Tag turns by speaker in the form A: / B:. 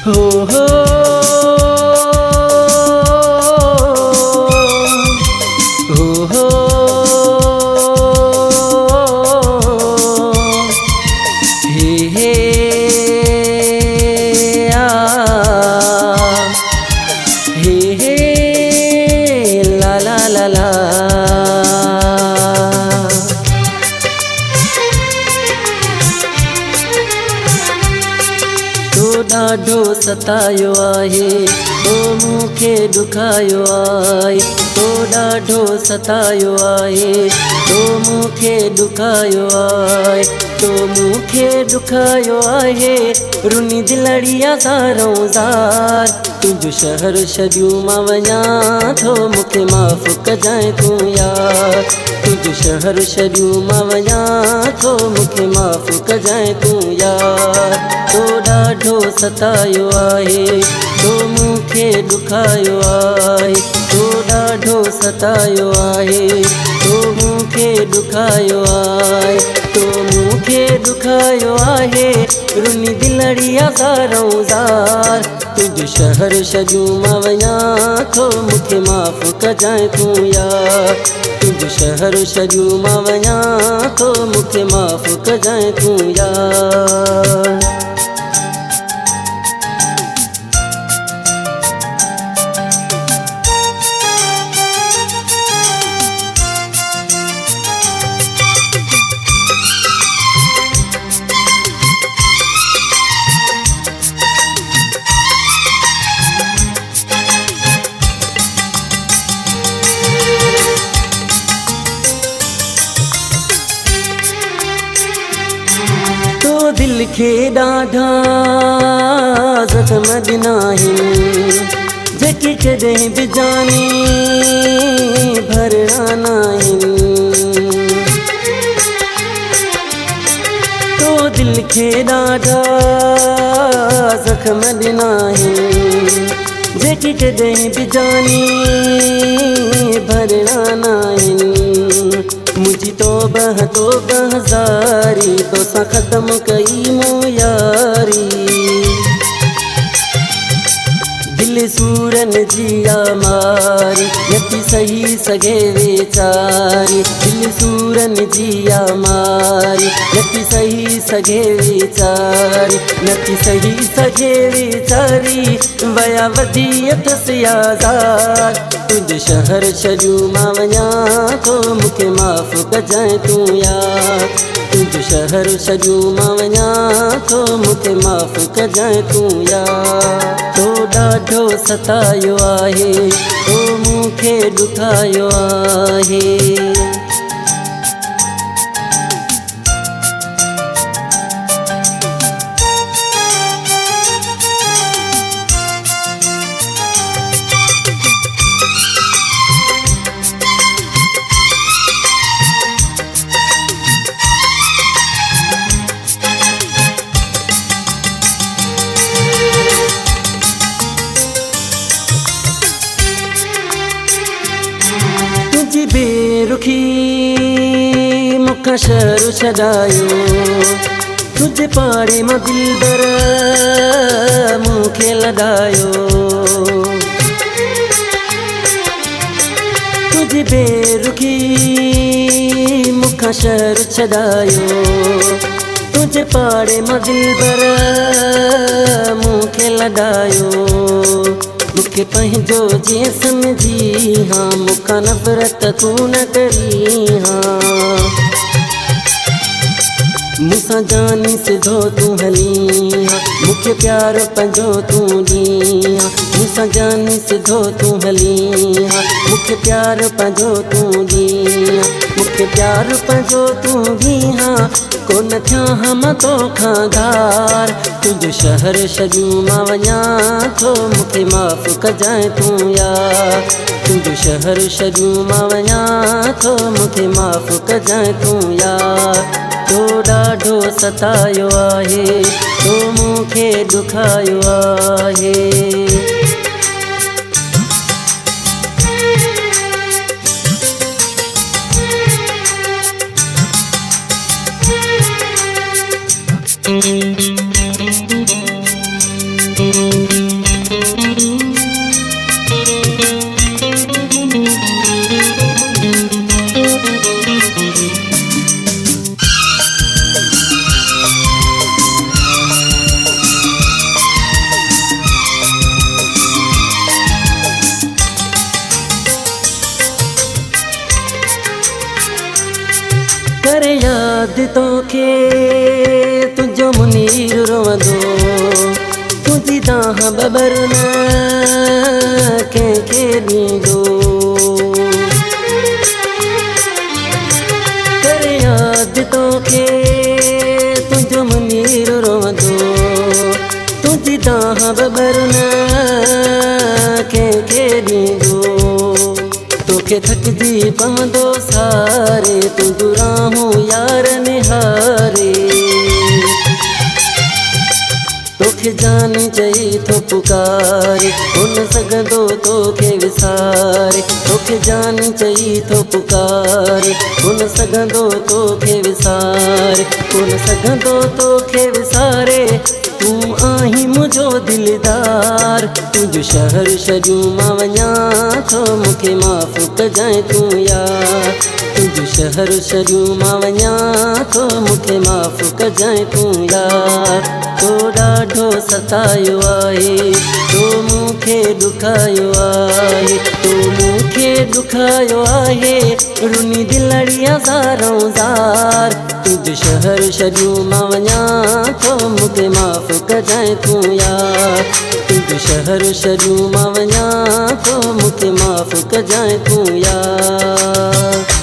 A: हो हो हो हो हे हे आ हे हे ला ला ला ला ॾाढो सतायो आहे तो मूंखे ॾुखायो आहे तो ॾाढो सतायो आहे तो मूंखे ॾुखायो आहे तो मूंखे ॾुखायो आहे रुनी दिलड़िया ज़ारों ज़ार तुंहिंजो शहर छॾियो मां वञा थो मूंखे माफ़ कजांइ तूं यार तुंहिंजो शहर छॾियो मां वञा थो मूंखे माफ़ कजांइ तूं यार तो ॾाढो सतायो आहे तो मूंखे ॾुखायो आहे तो ॾाढो सतायो आहे तो मूंखे ॾुखायो आहे तो मूंखे ॾुखायो आहे रुनी दिलड़िया ज़ारों ज़ार तुंहिंजो शहर छॾियो मां वञा थो मूंखे माफ़ कजांइ तूं यार तुंहिंजो शहर छॾियो मां वञा थो मूंखे माफ़ कजांइ तूं यार दिल खे ॾाढा ज़ख़्म ॾिना आहिनि जेके कॾहिं बि जाने भरणा न आहिनि तो दिल खे ॾाढा ज़ख़्म ॾिना आहिनि जेके कॾहिं बि जाने भरणा न आहिनि मुझी तौबह ज़ारी तोसां ख़त्म कई मूं यारी दिल सूरन जी मारी नथी सही सघे वेचारी दिल सूरन जी मारी नथी सही सघे वेचारी नथी सही सघे वेचारी वया वधी अथसि याज़ार तुंहिंजो शहर छॾियो मां वञा थो मूंखे माफ़ कजांइ तूं यार तुंहिंजो शहर छॾियो मां वञा थो मूंखे माफ़ कजांइ तूं यार तो ॾाढो सतायो आहे तो मूंखे ॾुखायो आहे बेरुखी मूंखां शहर छॾायो तुंहिंजे पाड़े मां दिलबर मूंखे लॻायो तुंहिंजी बेरुखी मूंखां शहर छॾायो तुंहिंजे पाड़े मां दिलबर मूंखे लॻायो मूंखे पंहिंजो जीअं सम्झी हाँ मूंखां नफ़रत तूं न करी हाँ मूंसां जानी सिधो तूं हली हाँ मूंखे प्यार पंहिंजो तूं ॾी हाँ मूंसां जानी सिधो तूं हली हाँ मूंखे प्यार पंहिंजो तूं ॾी हाँ मूंखे प्यार पंहिंजो तूं ॾी हाँ कोन थिया हाँ मां तोखां धार तुंहिंजो शहर छॾियो मां वञा थो मूंखे माफ़ कजांइ तूं यार तुंहिंजो शहर छॾियो मां वञा थो मूंखे माफ़ कजांइ तूं यार तो ॾाढो सतायो आहे तो मूंखे ॾुखायो आहे
B: Thank you.
A: करे याद तोखे तुझो मुनीर रोवंदो तुझी दाह बबर न कंहिंखे ॾींदो करे याद तोखे तुझो मुनीर रोवंदो तुझी दाह बबर न कंहिंखे ॾींदो तोखे थकजी पवंदो सारे तुंहिंजो राहूं यार निहारे तोखे जान चई थो पुकारे कोन सघंदो तोखे विसारे तोखे जान चई थो पुकारे कोन सघंदो तोखे विसारे कोन सघंदो तोखे विसारे तूं आहीं मुंहिंजो दिलदार तुंहिंजो शहर छॾियूं मां वञा थो मूंखे माफ़ कजांइ तूं यार तुंहिंजो शहर छॾियूं मां वञा थो मूंखे माफ़ कजांइ तूं यार तो ॾाढो सतायो आहे तो मूंखे ॾुखायो आहे तो मूंखे ॾुखायो आहे रुनी दिलड़ी हज़ारों ज़ार तुंहिंजो शहर छॾियूं मां वञा थो मूंखे माफ़ कजांइ तूं यार तुंहिंजो शहर छॾियूं मां वञा थो मूंखे माफ़ कजांइ तूं यार।